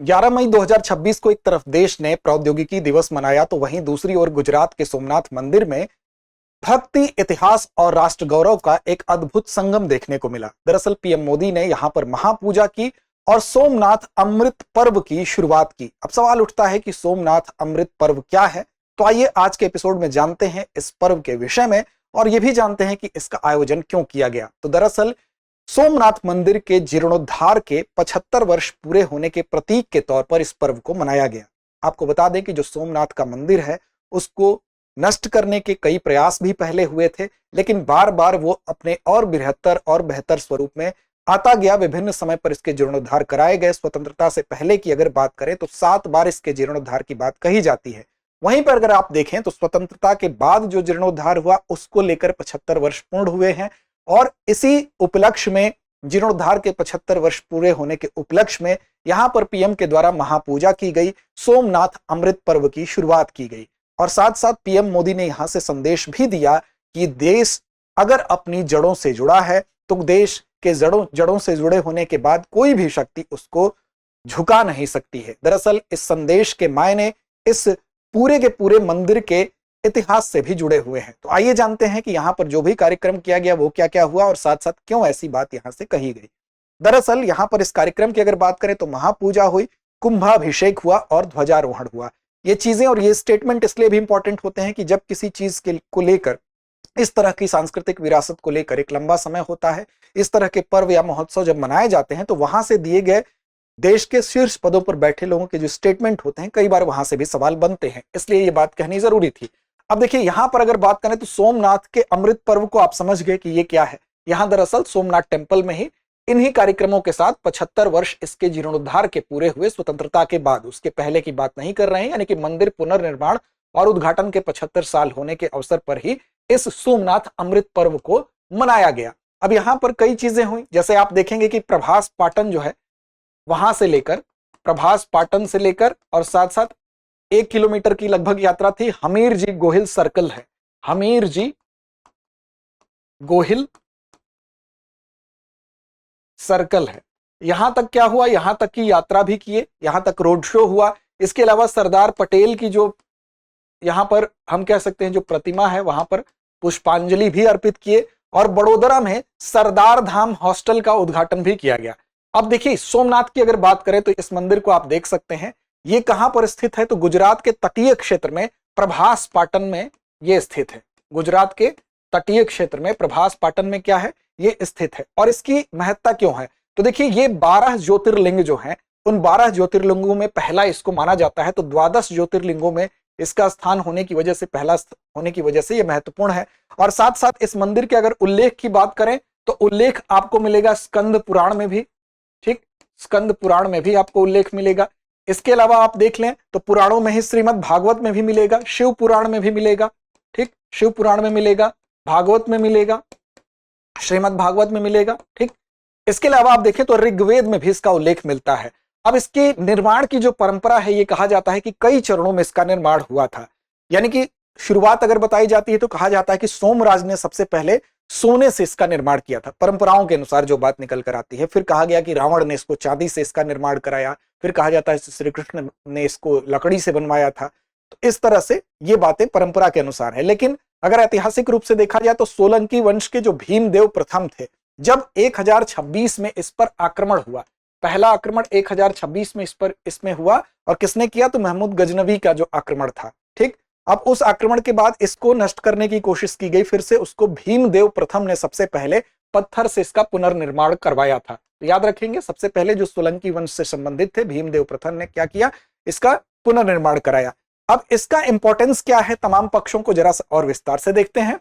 11 मई 2026 को एक तरफ देश ने प्रौद्योगिकी दिवस मनाया तो वहीं दूसरी ओर गुजरात के सोमनाथ मंदिर में भक्ति, इतिहास और राष्ट्र गौरव का एक अद्भुत संगम देखने को मिला। दरअसल पीएम मोदी ने यहां पर महापूजा की और सोमनाथ अमृत पर्व की शुरुआत की। अब सवाल उठता है कि सोमनाथ अमृत पर्व क्या है? तो आइए आज के एपिसोड में जानते हैं इस पर्व के विषय में और यह भी जानते हैं कि इसका आयोजन क्यों किया गया। तो दरअसल सोमनाथ मंदिर के जीर्णोद्धार के 75 वर्ष पूरे होने के प्रतीक के तौर पर इस पर्व को मनाया गया। आपको बता दें कि जो सोमनाथ का मंदिर है उसको नष्ट करने के कई प्रयास भी पहले हुए थे, लेकिन बार बार वो अपने और बृहत्तर और बेहतर स्वरूप में आता गया। विभिन्न समय पर इसके जीर्णोद्धार कराए गए। स्वतंत्रता से पहले की अगर बात करें तो 7 बार इसके जीर्णोद्धार की बात कही जाती है। वहीं पर अगर आप देखें तो स्वतंत्रता के बाद जो जीर्णोद्धार हुआ उसको लेकर 75 वर्ष पूर्ण हुए हैं और इसी उपलक्ष्य में, जीर्णोद्धार के 75 वर्ष पूरे होने के उपलक्ष्य में यहां पर पीएम के द्वारा महापूजा की गई, सोमनाथ अमृत पर्व की शुरुआत की गई और साथ साथ पीएम मोदी ने यहां से संदेश भी दिया कि देश अगर अपनी जड़ों से जुड़ा है तो देश के जड़ों से जुड़े होने के बाद कोई भी शक्ति उसको झुका नहीं सकती है। दरअसल इस संदेश के मायने इस पूरे के पूरे मंदिर के इतिहास से भी जुड़े हुए हैं। तो आइए जानते हैं कि यहाँ पर जो भी कार्यक्रम किया गया वो क्या क्या हुआ और साथ साथ क्यों ऐसी बात यहाँ से कही गई। दरअसल यहाँ पर इस कार्यक्रम की अगर बात करें तो महापूजा हुई, कुंभाभिषेक हुआ और ध्वजारोहण हुआ। ये चीजें और ये स्टेटमेंट इसलिए भी इंपॉर्टेंट होते हैं कि जब किसी चीज को लेकर, इस तरह की सांस्कृतिक विरासत को लेकर एक लंबा समय होता है, इस तरह के पर्व या महोत्सव जब मनाए जाते हैं तो वहां से दिए गए देश के शीर्ष पदों पर बैठे लोगों के जो स्टेटमेंट होते हैं कई बार वहां से भी सवाल बनते हैं, इसलिए ये बात कहनी जरूरी थी। अब देखिए यहां पर अगर बात करें तो सोमनाथ के अमृत पर्व को आप समझ गए कि ये क्या है। यहां दरअसल सोमनाथ टेम्पल में ही इन्हीं कार्यक्रमों के साथ 75 वर्ष इसके जीर्णोद्धार के पूरे हुए स्वतंत्रता के बाद, उसके पहले की बात नहीं कर रहे हैं, यानी कि मंदिर पुनर्निर्माण और उद्घाटन के 75 साल होने के अवसर पर ही इस सोमनाथ अमृत पर्व को मनाया गया। अब यहां पर कई चीजें हुई, जैसे आप देखेंगे कि प्रभास पाटन जो है वहां से लेकर, प्रभास पाटन से लेकर और साथ साथ 1 किलोमीटर की लगभग यात्रा थी, हमीर जी गोहिल सर्कल है, हमीर जी गोहिल सर्कल है। यहां तक क्या हुआ, यहां तक की यात्रा भी किए, यहां तक रोड शो हुआ। इसके अलावा सरदार पटेल की जो यहां पर हम कह सकते हैं जो प्रतिमा है वहां पर पुष्पांजलि भी अर्पित किए और बड़ोदरा में सरदार धाम हॉस्टल का उद्घाटन भी किया गया। अब देखिए सोमनाथ की अगर बात करें तो इस मंदिर को आप देख सकते हैं, ये कहां पर स्थित है तो गुजरात के तटीय क्षेत्र में प्रभास पाटन में ये स्थित है। गुजरात के तटीय क्षेत्र में प्रभास पाटन में क्या है, ये स्थित है। और इसकी महत्ता क्यों है तो देखिए ये 12 ज्योतिर्लिंग जो हैं उन 12 ज्योतिर्लिंगों में पहला इसको माना जाता है। तो 12 ज्योतिर्लिंगों में इसका स्थान होने की वजह से, पहला होने की वजह से ये महत्वपूर्ण है। और साथ साथ इस मंदिर के अगर उल्लेख की बात करें तो उल्लेख आपको मिलेगा स्कंद पुराण में भी, ठीक, स्कंद पुराण में भी आपको उल्लेख मिलेगा। इसके अलावा आप देख लें तो पुराणों में ही श्रीमद् भागवत में भी मिलेगा, शिव पुराण में भी मिलेगा, ठीक, शिव पुराण में मिलेगा, भागवत में मिलेगा, श्रीमद् भागवत में मिलेगा, ठीक। इसके अलावा आप देखें तो ऋग्वेद में भी इसका उल्लेख मिलता है। अब इसके निर्माण की जो परंपरा है ये कहा जाता है कि कई चरणों में इसका निर्माण हुआ था, यानी कि शुरुआत अगर बताई जाती है तो कहा जाता है कि सोमराज ने सबसे पहले सोने से इसका निर्माण किया था, परंपराओं के अनुसार जो बात निकल कर आती है। फिर कहा गया कि रावण ने इसको चांदी से इसका निर्माण कराया, फिर कहा जाता है श्री कृष्ण ने इसको लकड़ी से बनवाया था। तो इस तरह से ये बातें परंपरा के अनुसार है। लेकिन अगर ऐतिहासिक रूप से देखा जाए तो सोलंकी वंश के जो भीमदेव प्रथम थे, जब 1026 में इस पर आक्रमण हुआ, पहला आक्रमण 1026 में इसमें हुआ और किसने किया तो महमूद गजनवी का जो आक्रमण था, ठीक। अब उस आक्रमण के बाद इसको नष्ट करने की कोशिश की गई, फिर से उसको भीमदेव प्रथम ने सबसे पहले पत्थर से इसका पुनर्निर्माण करवाया था। तो याद रखेंगे सबसे पहले जो सोलंकी वंश से संबंधित थे भीमदेव प्रथम ने क्या किया, इसका पुनर्निर्माण कराया। अब इसका इंपॉर्टेंस क्या है तमाम पक्षों को जरा और विस्तार से देखते हैं।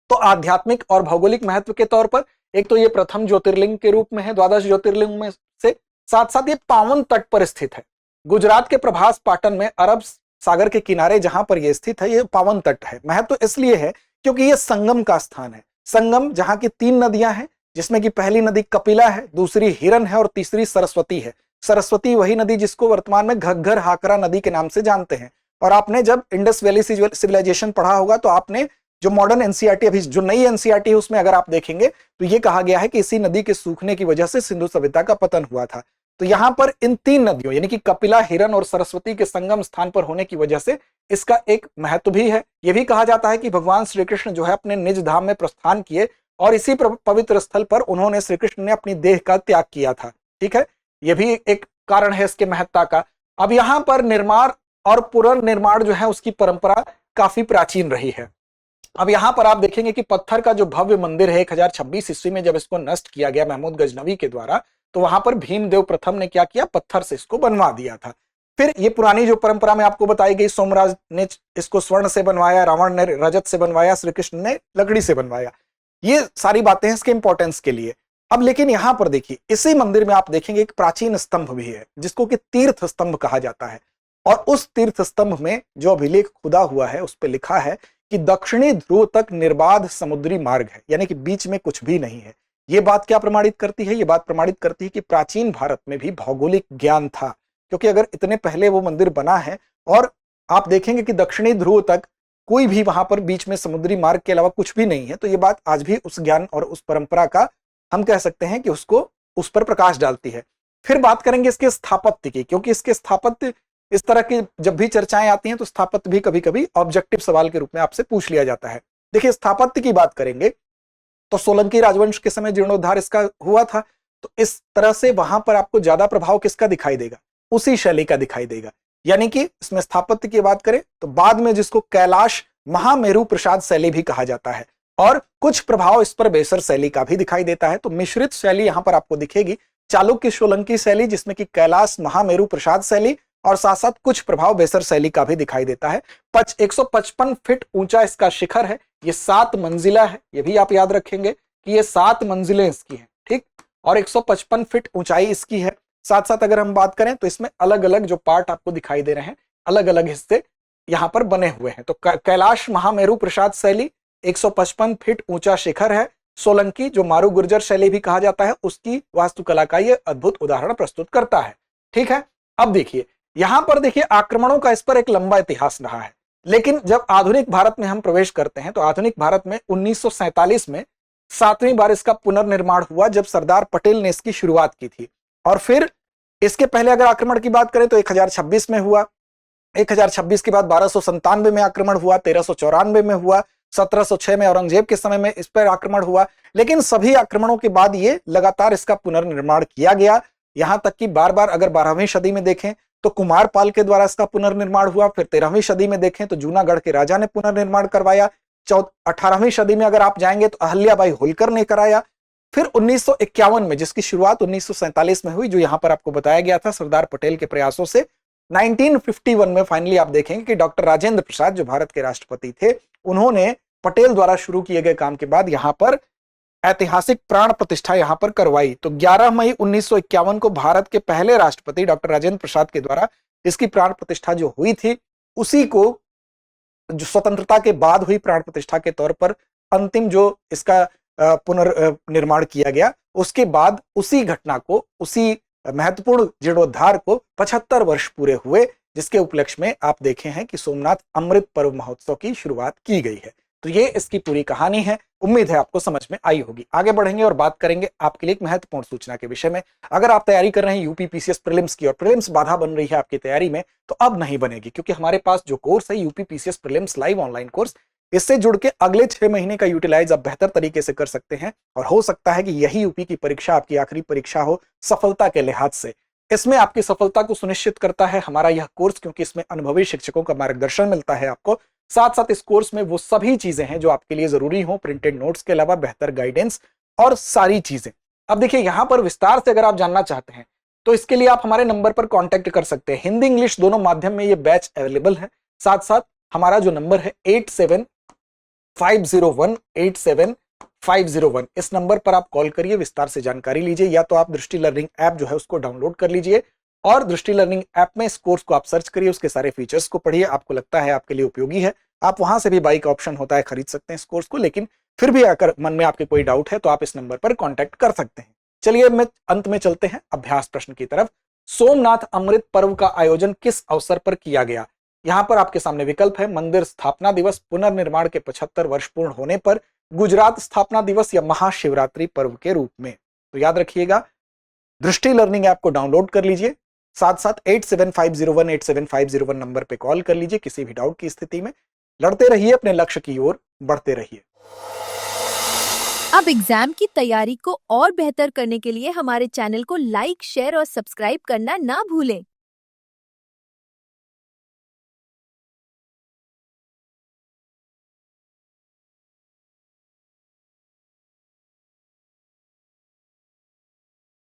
तो आध्यात्मिक और भौगोलिक महत्व के तौर पर एक तो ये प्रथम ज्योतिर्लिंग के रूप में है 12 ज्योतिर्लिंग में से, साथ साथ ये पावन तट पर स्थित है। गुजरात के प्रभास पाटन में अरब सागर के किनारे जहां पर यह स्थित है, ये पावन तट है। महत्व तो इसलिए है क्योंकि ये संगम का स्थान है, संगम जहां की 3 नदियां हैं, जिसमें कि पहली नदी कपिला है, दूसरी हिरन है और तीसरी सरस्वती है। सरस्वती वही नदी जिसको वर्तमान में घग्घर हाकरा नदी के नाम से जानते हैं। और आपने जब इंडस वैली सिविलाइजेशन पढ़ा होगा तो आपने जो मॉडर्न एनसीईआरटी, अभी जो नई एनसीईआरटी है उसमें अगर आप देखेंगे तो ये कहा गया है कि इसी नदी के सूखने की वजह से सिंधु सभ्यता का पतन हुआ था। तो यहां पर इन 3 नदियों यानी कि कपिला, हिरन और सरस्वती के संगम स्थान पर होने की वजह से इसका एक महत्व भी है। यह भी कहा जाता है कि भगवान श्री कृष्ण जो है अपने निज धाम में प्रस्थान किए और इसी पवित्र स्थल पर उन्होंने, श्री कृष्ण ने अपनी देह का त्याग किया था। ठीक है, यह भी एक कारण है इसके महत्ता का। अब यहां पर निर्माण और पुनर्निर्माण जो है उसकी परंपरा काफी प्राचीन रही है। अब यहां पर आप देखेंगे कि पत्थर का जो भव्य मंदिर है 1026 ईस्वी में जब इसको नष्ट किया गया महमूद गजनवी के द्वारा, तो वहां पर भीमदेव प्रथम ने क्या किया, पत्थर से इसको बनवा दिया था। फिर ये पुरानी जो परंपरा में आपको बताई गई, सोमराज ने इसको स्वर्ण से बनवाया, रावण ने रजत से बनवाया, श्री कृष्ण ने लकड़ी से बनवाया। ये सारी बातें हैं इसके इंपॉर्टेंस के लिए। अब लेकिन यहां पर देखिए, इसी मंदिर में आप देखेंगे एक प्राचीन स्तंभ भी है जिसको कि तीर्थ स्तंभ कहा जाता है। और उस तीर्थ स्तंभ में जो अभिलेख खुदा हुआ है उस पर लिखा है कि दक्षिणी ध्रुव तक निर्बाध समुद्री मार्ग है, यानी कि बीच में कुछ भी नहीं है। यह बात क्या प्रमाणित करती है? यह बात प्रमाणित करती है कि प्राचीन भारत में भी भौगोलिक ज्ञान था, क्योंकि अगर इतने पहले वो मंदिर बना है और आप देखेंगे कि दक्षिणी ध्रुव तक कोई भी वहां पर बीच में समुद्री मार्ग के अलावा कुछ भी नहीं है, तो ये बात आज भी उस ज्ञान और उस परंपरा का हम कह सकते हैं कि उसको उस पर प्रकाश डालती है। फिर बात करेंगे इसके स्थापत्य की, क्योंकि इसके स्थापत्य, इस तरह की जब भी चर्चाएं आती हैं तो स्थापत्य भी कभी कभी ऑब्जेक्टिव सवाल के रूप में आपसे पूछ लिया जाता है। देखिए, स्थापत्य की बात करेंगे तो सोलंकी राजवंश के समय जीर्णोद्धार इसका हुआ था, तो इस तरह से वहां पर आपको ज्यादा प्रभाव किसका दिखाई देगा? उसी शैली का दिखाई देगा। यानी कि इसमें स्थापत्य की बात करें तो बाद में जिसको कैलाश महामेरु प्रसाद शैली भी कहा जाता है, और कुछ प्रभाव इस पर बेसर शैली का भी दिखाई देता है। तो मिश्रित शैली यहां पर आपको दिखेगी, चालुक्य सोलंकी शैली जिसमें कि कैलाश महामेरु प्रसाद शैली, और साथ साथ कुछ प्रभाव बेसर शैली का भी दिखाई देता है। 155 फीट ऊंचा इसका शिखर है, ये 7 मंजिला है, ये भी आप याद रखेंगे कि ये 7 मंजिलें इसकी हैं, ठीक, और 155 फीट ऊंचाई इसकी है। साथ साथ अगर हम बात करें तो इसमें अलग अलग जो पार्ट आपको दिखाई दे रहे हैं, अलग अलग हिस्से यहां पर बने हुए हैं। तो कैलाश महामेरु प्रसाद शैली 155 फीट ऊंचा शिखर है। सोलंकी, जो मारू गुर्जर शैली भी कहा जाता है, उसकी वास्तुकला का यह अद्भुत उदाहरण प्रस्तुत करता है। ठीक है, अब देखिए यहां पर देखिए आक्रमणों का इस पर एक लंबा इतिहास रहा है, लेकिन जब आधुनिक भारत में हम प्रवेश करते हैं तो आधुनिक भारत में 1947 में 7वीं बार इसका पुनर्निर्माण हुआ, जब सरदार पटेल ने इसकी शुरुआत की थी। और फिर इसके पहले अगर आक्रमण की बात करें तो 1026 में हुआ, 1026 के बाद 1297 में आक्रमण हुआ, 1394 में हुआ, 1706 में औरंगजेब के समय में इस पर आक्रमण हुआ। लेकिन सभी आक्रमणों के बाद ये लगातार इसका पुनर्निर्माण किया गया, यहां तक कि बार बार अगर 12वीं सदी में देखें तो कुमारपाल के द्वारा इसका पुनर्निर्माण हुआ, फिर 13वीं सदी में देखें तो जूनागढ़ के राजा ने पुनर्निर्माण करवाया, 18वीं सदी में अगर आप जाएंगे तो अहल्याबाई होलकर ने कराया, फिर 1951 में, जिसकी शुरुआत 1947 में हुई, जो यहां पर आपको बताया गया था सरदार पटेल के प्रयासों से, 1951 में फाइनली आप देखेंगे कि डॉक्टर राजेंद्र प्रसाद जो भारत के राष्ट्रपति थे, उन्होंने पटेल द्वारा शुरू किए गए काम के बाद यहां पर ऐतिहासिक प्राण प्रतिष्ठा यहां पर करवाई। तो 11 मई 1951 को भारत के पहले राष्ट्रपति डॉक्टर राजेंद्र प्रसाद के द्वारा इसकी प्राण प्रतिष्ठा जो हुई थी, उसी को जो स्वतंत्रता के बाद हुई प्राण प्रतिष्ठा के तौर पर अंतिम जो इसका पुनर्निर्माण किया गया, उसके बाद उसी घटना को, उसी महत्वपूर्ण जीर्णोद्धार को 75 वर्ष पूरे हुए, जिसके उपलक्ष्य में आप देखे हैं कि सोमनाथ अमृत पर्व महोत्सव की शुरुआत की गई है। तो ये इसकी पूरी कहानी है, उम्मीद है आपको समझ में आई होगी। आगे बढ़ेंगे और बात करेंगे आपके लिए एक महत्वपूर्ण सूचना के विषय में। अगर आप तैयारी कर रहे हैं यूपी पीसीएस प्रीलिम्स की और प्रीलिम्स बाधा बन रही है आपकी तैयारी में, तो अब नहीं बनेगी, क्योंकि हमारे पास जो कोर्स है UP PCS prelims live online course, इससे जुड़ के अगले 6 महीने का यूटिलाइज आप बेहतर तरीके से कर सकते हैं, और हो सकता है कि यही यूपी की परीक्षा आपकी आखिरी परीक्षा हो सफलता के लिहाज से। इसमें आपकी सफलता को सुनिश्चित करता है हमारा यह कोर्स, क्योंकि इसमें अनुभवी शिक्षकों का मार्गदर्शन मिलता है आपको। साथ साथ इस कोर्स में वो सभी चीजें हैं जो आपके लिए जरूरी हो, प्रिंटेड नोट्स के अलावा बेहतर गाइडेंस और सारी चीजें। अब देखिए यहां पर विस्तार से अगर आप जानना चाहते हैं तो इसके लिए आप हमारे नंबर पर कांटेक्ट कर सकते हैं। हिंदी इंग्लिश दोनों माध्यम में ये बैच अवेलेबल है। साथ साथ हमारा जो नंबर है 8750187501, इस नंबर पर आप कॉल करिए, विस्तार से जानकारी लीजिए, या तो आप दृष्टि लर्निंग ऐप जो है उसको डाउनलोड कर लीजिए और दृष्टि लर्निंग ऐप में इस कोर्स को आप सर्च करिए, उसके सारे फीचर्स को पढ़िए, आपको लगता है आपके लिए उपयोगी है, आप वहां से भी बाई का ऑप्शन होता है, खरीद सकते हैं इस कोर्स को। लेकिन फिर भी अगर मन में आपके कोई डाउट है तो आप इस नंबर पर कांटेक्ट कर सकते हैं। चलिए मैं अंत में चलते हैं अभ्यास प्रश्न की तरफ। सोमनाथ अमृत पर्व का आयोजन किस अवसर पर किया गया? यहां पर आपके सामने विकल्प है, मंदिर स्थापना दिवस, पुनर्निर्माण के 75 वर्ष पूर्ण होने पर, गुजरात स्थापना दिवस, या महाशिवरात्रि पर्व के रूप में। तो याद रखिएगा दृष्टि लर्निंग ऐप को डाउनलोड कर लीजिए, साथ साथ 8750187501 नंबर पे कॉल कर लीजिए किसी भी डाउट की स्थिति में। लड़ते रहिए, अपने लक्ष्य की ओर बढ़ते रहिए। अब एग्जाम की तैयारी को और बेहतर करने के लिए हमारे चैनल को लाइक, शेयर और सब्सक्राइब करना ना भूलें।